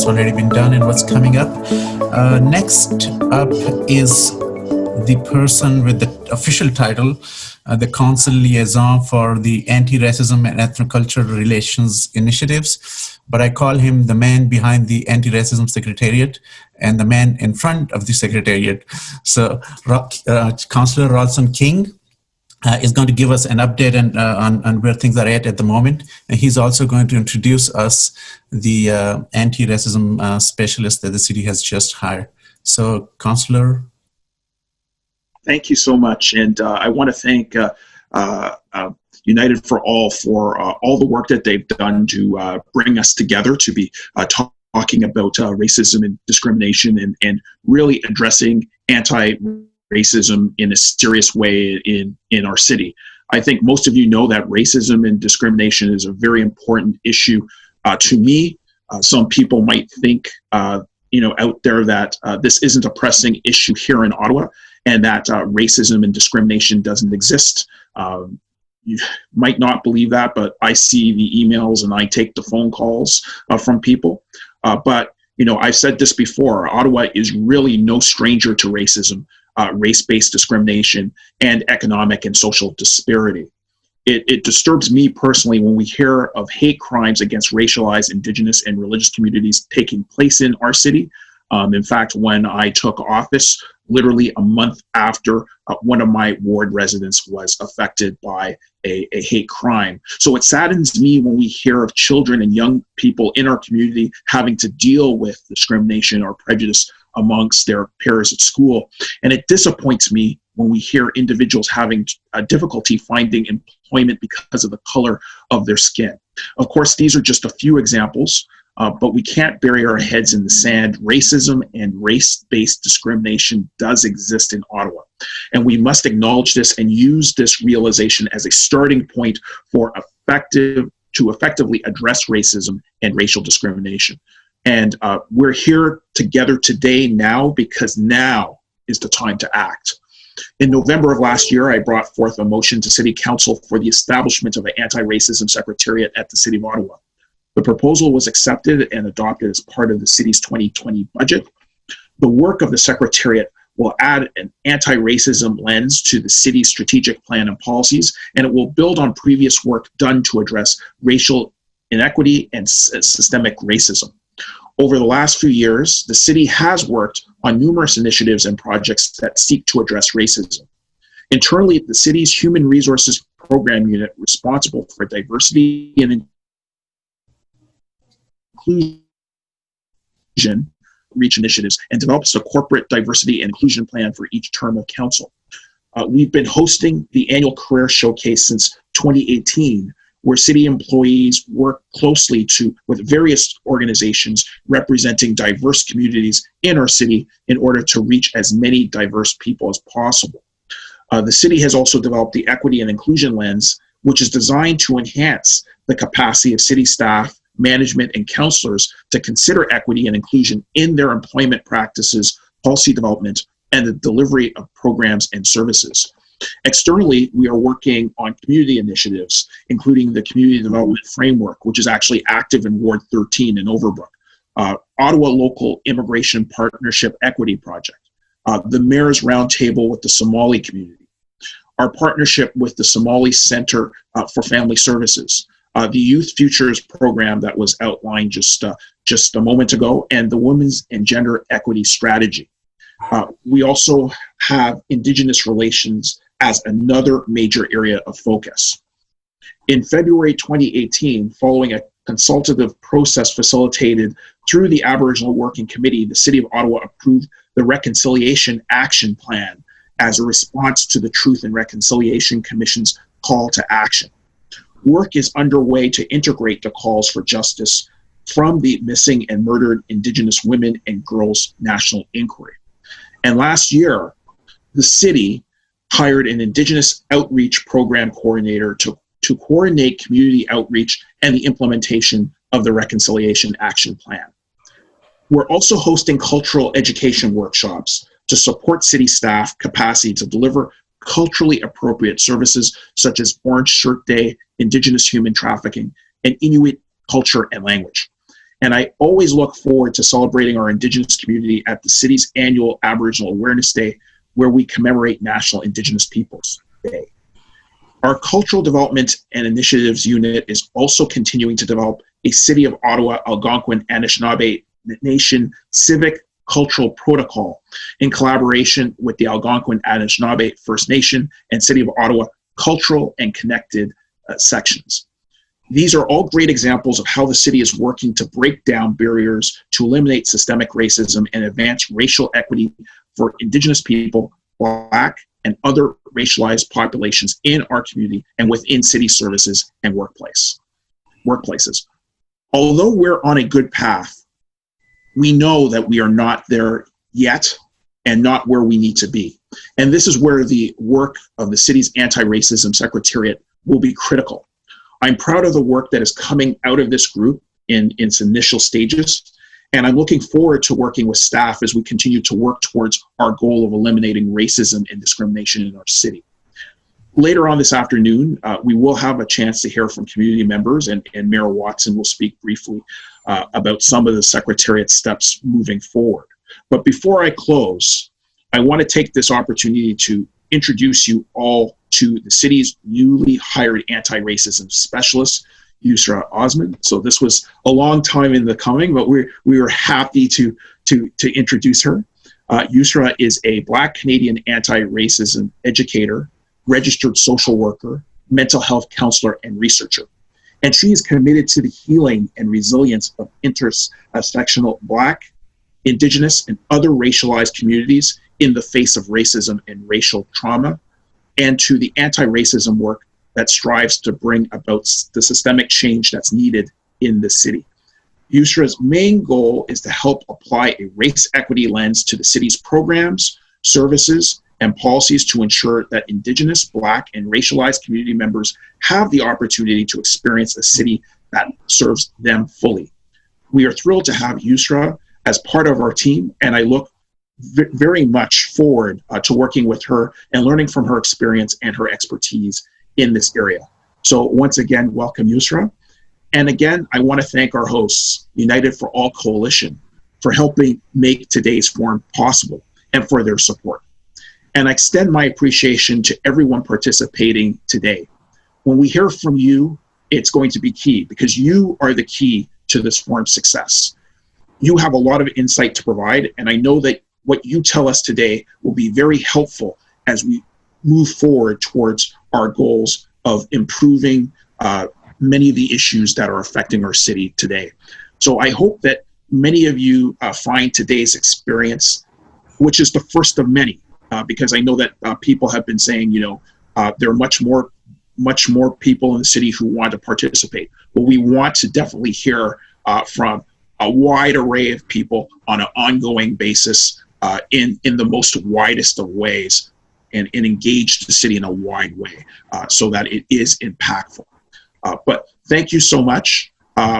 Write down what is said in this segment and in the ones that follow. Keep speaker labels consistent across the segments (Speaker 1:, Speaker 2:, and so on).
Speaker 1: what's already been done and what's coming up. Next up is the person with the official title, the Council Liaison for the Anti-Racism and Ethnocultural Relations Initiatives, but I call him the man behind the Anti-Racism Secretariat and the man in front of the Secretariat. So Councillor Rawlson King is going to give us an update on where things are at the moment. And he's also going to introduce us the anti-racism specialist that the city has just hired. So, Councillor.
Speaker 2: Thank you so much. And I want to thank United for All for all the work that they've done to bring us together to be talking about racism and discrimination and really addressing anti-racism in a serious way in our city. I think most of you know that racism and discrimination is a very important issue to me. Some people might think, out there that this isn't a pressing issue here in Ottawa and that racism and discrimination doesn't exist. You might not believe that, but I see the emails and I take the phone calls from people. But I've said this before, Ottawa is really no stranger to racism, race-based discrimination, and economic and social disparity. It disturbs me personally when we hear of hate crimes against racialized, Indigenous, and religious communities taking place in our city. In fact, when I took office, literally a month after one of my ward residents was affected by a hate crime. So it saddens me when we hear of children and young people in our community having to deal with discrimination or prejudice amongst their peers at school. And it disappoints me when we hear individuals having difficulty finding employment because of the color of their skin. Of course, these are just a few examples. But we can't bury our heads in the sand. Racism and race-based discrimination does exist in Ottawa. And we must acknowledge this and use this realization as a starting point for effectively address racism and racial discrimination. And we're here together today now because now is the time to act. In November of last year, I brought forth a motion to City Council for the establishment of an Anti-Racism Secretariat at the City of Ottawa. The proposal was accepted and adopted as part of the city's 2020 budget. The work of the Secretariat will add an anti-racism lens to the city's strategic plan and policies, and it will build on previous work done to address racial inequity and systemic racism. Over the last few years, the city has worked on numerous initiatives and projects that seek to address racism. Internally, the city's Human Resources Program Unit, responsible for diversity and inclusion reach initiatives and develops a corporate diversity and inclusion plan for each term of council. We've been hosting the annual career showcase since 2018, where city employees work closely with various organizations representing diverse communities in our city in order to reach as many diverse people as possible. The city has also developed the Equity and Inclusion Lens, which is designed to enhance the capacity of city staff, management, and councillors to consider equity and inclusion in their employment practices, policy development, and the delivery of programs and services. Externally, we are working on community initiatives, including the Community Development Framework, which is actually active in Ward 13 in Overbrook, Ottawa Local Immigration Partnership Equity Project, the Mayor's Roundtable with the Somali community, our partnership with the Somali Center for Family Services, the Youth Futures program that was outlined just a moment ago, and the Women's and Gender Equity Strategy. We also have Indigenous relations as another major area of focus. In February 2018, following a consultative process facilitated through the Aboriginal Working Committee, the City of Ottawa approved the Reconciliation Action Plan as a response to the Truth and Reconciliation Commission's call to action. Work is underway to integrate the calls for justice from the Missing and Murdered Indigenous Women and Girls National Inquiry. And last year, the city hired an Indigenous Outreach Program Coordinator to coordinate community outreach and the implementation of the Reconciliation Action Plan. We're also hosting cultural education workshops to support city staff capacity to deliver culturally appropriate services such as Orange Shirt Day, Indigenous human trafficking, and Inuit culture and language. And I always look forward to celebrating our Indigenous community at the city's annual Aboriginal Awareness Day, where we commemorate National Indigenous Peoples Day. Our Cultural Development and Initiatives Unit is also continuing to develop a City of Ottawa Algonquin Anishinaabe Nation civic cultural protocol in collaboration with the Algonquin Anishinaabe First Nation and City of Ottawa cultural and connected sections. These are all great examples of how the city is working to break down barriers to eliminate systemic racism and advance racial equity for Indigenous people, Black, and other racialized populations in our community and within city services and workplaces. Although we're on a good path, we know that we are not there yet and not where we need to be. And this is where the work of the city's Anti-Racism Secretariat will be critical. I'm proud of the work that is coming out of this group in its initial stages, and I'm looking forward to working with staff as we continue to work towards our goal of eliminating racism and discrimination in our city. Later on this afternoon, we will have a chance to hear from community members, and Mayor Watson will speak briefly about some of the Secretariat steps moving forward. But before I close, I want to take this opportunity to introduce you all to the city's newly hired anti-racism specialist, Yusra Usman. So this was a long time in the coming, but we were happy to introduce her. Yusra is a Black Canadian anti-racism educator, registered social worker, mental health counselor, and researcher. And she is committed to the healing and resilience of intersectional Black, Indigenous, and other racialized communities in the face of racism and racial trauma, and to the anti-racism work that strives to bring about the systemic change that's needed in the city. Yusra's main goal is to help apply a race equity lens to the city's programs, services, and policies to ensure that Indigenous, Black, and racialized community members have the opportunity to experience a city that serves them fully. We are thrilled to have Yusra as part of our team, and I look very much forward to working with her and learning from her experience and her expertise in this area. So once again, welcome, Yusra. And again, I want to thank our hosts, United for All Coalition, for helping make today's forum possible and for their support. And I extend my appreciation to everyone participating today. When we hear from you, it's going to be key because you are the key to this forum's success. You have a lot of insight to provide, and I know that what you tell us today will be very helpful as we move forward towards our goals of improving many of the issues that are affecting our city today. So I hope that many of you find today's experience, which is the first of many, because I know that people have been saying, there are much more people in the city who want to participate. But we want to definitely hear from a wide array of people on an ongoing basis in the most widest of ways and engage the city in a wide way so that it is impactful. But thank you so much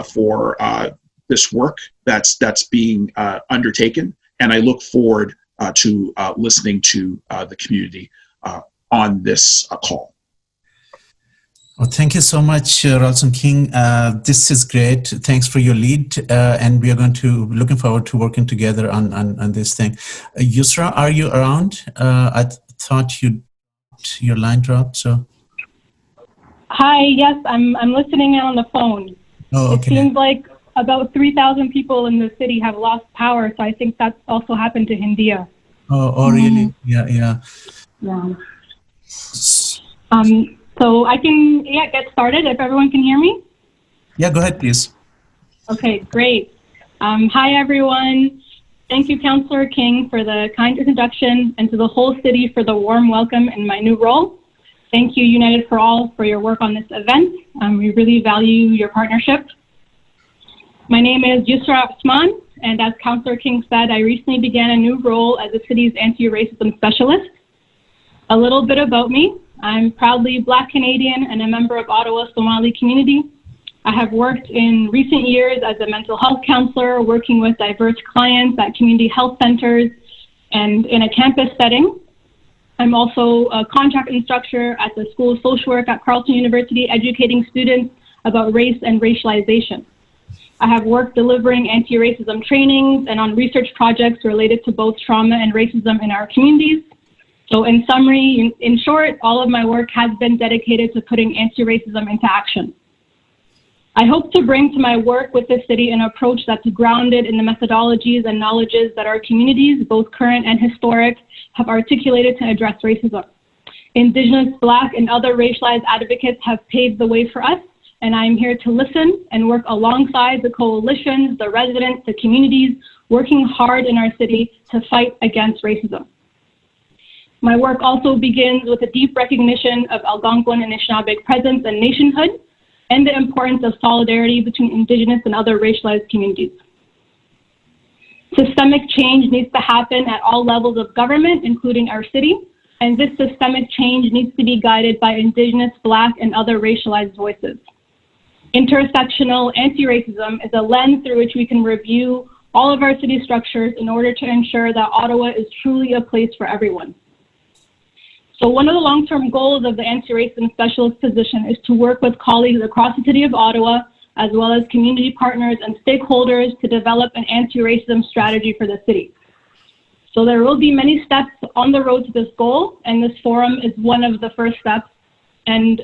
Speaker 2: for this work that's being undertaken, and I look forward to listening to the community on this call.
Speaker 1: Well, thank you so much, Rawlson King. This is great. Thanks for your lead, and we are looking forward to working together on this thing. Yusra, are you around? I thought your line dropped. So.
Speaker 3: Hi. Yes, I'm listening in on the phone.
Speaker 1: Oh, okay.
Speaker 3: It seems like about 3,000 people in the city have lost power, so I think that's also happened to Hindia.
Speaker 1: Oh, really? Yeah.
Speaker 3: So I can get started if everyone can hear me.
Speaker 1: Yeah, go ahead, please.
Speaker 3: Okay, great. Hi, everyone. Thank you, Councillor King, for the kind introduction, and to the whole city for the warm welcome in my new role. Thank you, United for All, for your work on this event. We really value your partnership. My name is Yusra Usman, and as Councillor King said, I recently began a new role as the city's anti-racism specialist. A little bit about me. I'm proudly Black Canadian and a member of Ottawa's Somali community. I have worked in recent years as a mental health counselor, working with diverse clients at community health centers and in a campus setting. I'm also a contract instructor at the School of Social Work at Carleton University, educating students about race and racialization. I have worked delivering anti-racism trainings and on research projects related to both trauma and racism in our communities. So in summary, in short, all of my work has been dedicated to putting anti-racism into action. I hope to bring to my work with the city an approach that's grounded in the methodologies and knowledges that our communities, both current and historic, have articulated to address racism. Indigenous, Black, and other racialized advocates have paved the way for us, and I am here to listen and work alongside the coalitions, the residents, the communities, working hard in our city to fight against racism. My work also begins with a deep recognition of Algonquin and Anishinaabeg presence and nationhood, and the importance of solidarity between Indigenous and other racialized communities. Systemic change needs to happen at all levels of government, including our city, and this systemic change needs to be guided by Indigenous, Black, and other racialized voices. Intersectional anti-racism is a lens through which we can review all of our city structures in order to ensure that Ottawa is truly a place for everyone. So one of the long-term goals of the Anti-Racism Specialist position is to work with colleagues across the City of Ottawa, as well as community partners and stakeholders to develop an anti-racism strategy for the city. So there will be many steps on the road to this goal, and this forum is one of the first steps. And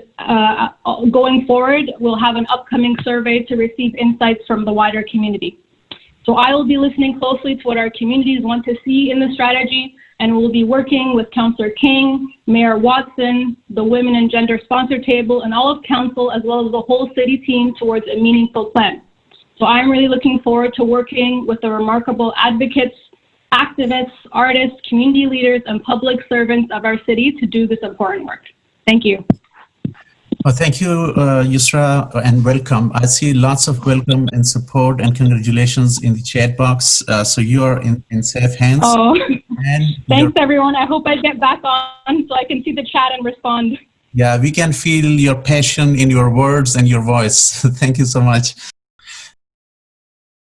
Speaker 3: going forward, we'll have an upcoming survey to receive insights from the wider community. So I will be listening closely to what our communities want to see in the strategy, and we'll be working with Councillor King, Mayor Watson, the Women and Gender Sponsor Table, and all of Council, as well as the whole city team towards a meaningful plan. So I'm really looking forward to working with the remarkable advocates, activists, artists, community leaders, and public servants of our city to do this important work. Thank you.
Speaker 1: Well, thank you, Yusra, and welcome. I see lots of welcome and support and congratulations in the chat box. So you are in safe hands.
Speaker 3: Oh,
Speaker 1: and
Speaker 3: thanks everyone. I hope I get back on so I can see the chat and respond.
Speaker 1: Yeah, we can feel your passion in your words and your voice. Thank you so much.